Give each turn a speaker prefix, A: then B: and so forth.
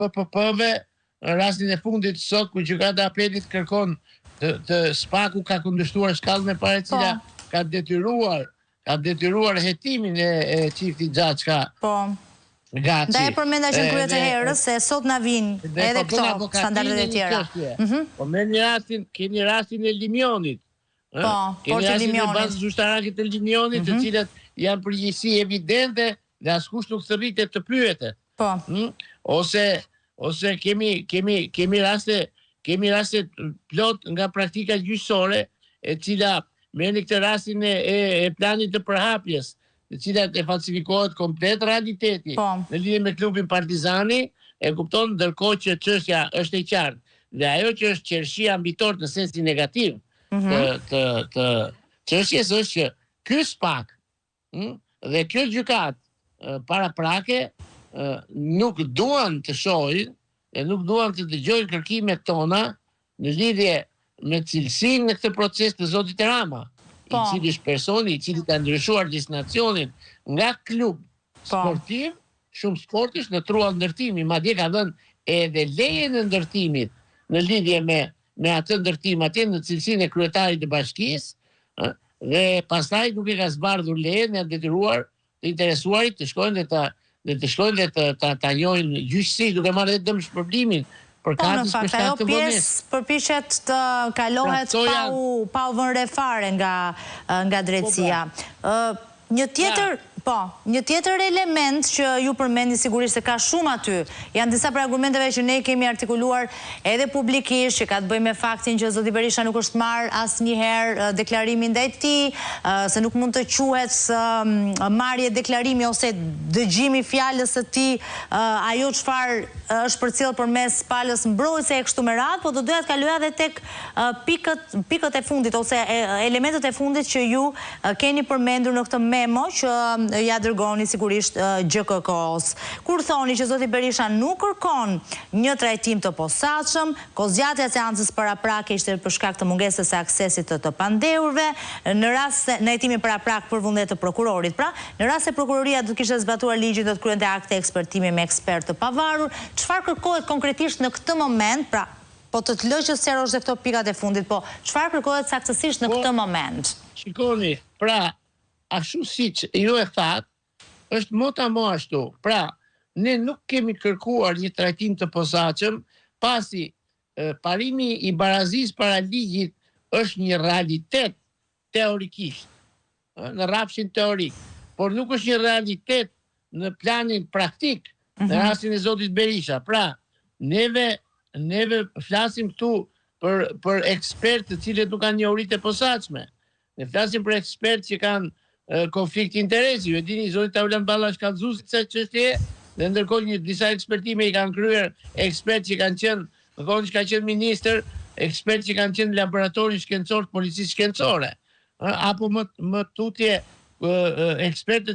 A: PPP-ve, në rastin e fundit sot ku gjykata e apelit kërkon të SPAK-u ka kundërshtuar shkallën e parë e cila ka detyruar hetimin e çiftit Xhaçka.
B: Po.
A: Gaci.
B: Ndaj përmenda që në kryet e herës, se sot na vinë edhe këto standardet e tjera.
A: Po keni rastin e Limionit.
B: Po, por të Limionit.
A: Keni bazë zyrtarake të Limionit, të cilat janë përgjegjësi evidente dhe askush nuk thërritet të pyetet.
B: Po.
A: Ose kemi raste plot nga praktika gjyqësore e cila merrni këtë rastin e planit të përhapjes, të cilat e falsifikohet komplet realiteti në lidhje me klubin Partizani, e kupton, ndërkohë që çështja është e qartë. Dhe ajo që është qershia mbitor në sensin negativ të çështjes është që ky SPAK dhe kjo gjykatë paraprake nuk duan të shohin e nuk duan të dëgjojnë kërkimet tona në lidhje me cilësinë në këtë proces të zotit Rama, i cili është personi i cili ka ndryshuar destinacionin nga klub sportiv, shumë sportish në trua ndërtimi, madje ka dhënë edhe lejen e ndërtimit në lidhje me atë ndërtim atje në cilësinë e kryetarit të bashkisë, dhe pastaj nuk e ka zbardhur lejen, janë detyruar të interesuarit të shkojnë dhe ta njohin gjyqësi duke marrë edhe dëm shpërblimin.
B: Po, në fakt, ajo pjesë përpishet të kalohet pa u vënë re fare nga drejtësia. Një tjetër element që ju përmendi sigurisht se ka shumë aty, janë disa për argumenteve që ne kemi artikuluar edhe publikisht, që ka të bëjë me faktin që zoti Berisha nuk është marrë asnjëherë deklarimin ndaj tij, se nuk mund të quhet marrje deklarimi ose dëgjimi fjalës së tij, ajo çfarë është përcjell përmes palës mbrojtëse e kështu me radhë, po do doja të kaloja edhe tek pikët e fundit ose elementet e fundit që ju keni përmendur në këtë memo që ja dërgoni sigurisht GKK-s. Kur thoni që zoti Berisha nuk kërkon një trajtim të posaçëm, kozgjatja e seancës paraprake ishte për shkak të mungesës së aksesit të pandehurve, në rast se në hetimin paraprak për vullnet të prokurorit. Pra, në rast se prokuroria do të kishte zbatuar ligjin, do të kryente akte ekspertimi me ekspert të pavarur, çfarë kërkohet konkretisht në këtë moment? Pra, po të lë që sqarosh dhe këto pikat e fundit, po çfarë kërkohet saktësisht në këtë moment?
A: Shikoni, pra, ashtu siç ju e thatë, është motamo ashtu. Pra, ne nuk kemi kërkuar një trajtim të posaçëm, pasi parimi i barazisë para ligjit është një realitet teorikisht, në rrafshin teorik, por nuk është një realitet në planin praktik, në rastin e zotit Berisha. Pra, neve flasim këtu për ekspertë të cilët nuk kanë njohuri të posaçme. Ne flasim për ekspertë që kanë konflikt interesi. Ju e dini, zoti Taulan Balla është kallëzues kësaj çështje, dhe ndërkohë disa ekspertime i kanë kryer ekspertë që kanë qenë, në kohën që ka qenë ministër, ekspertë që kanë qenë në laboratorin shkencor të policisë shkencore, apo më tutje ekspertët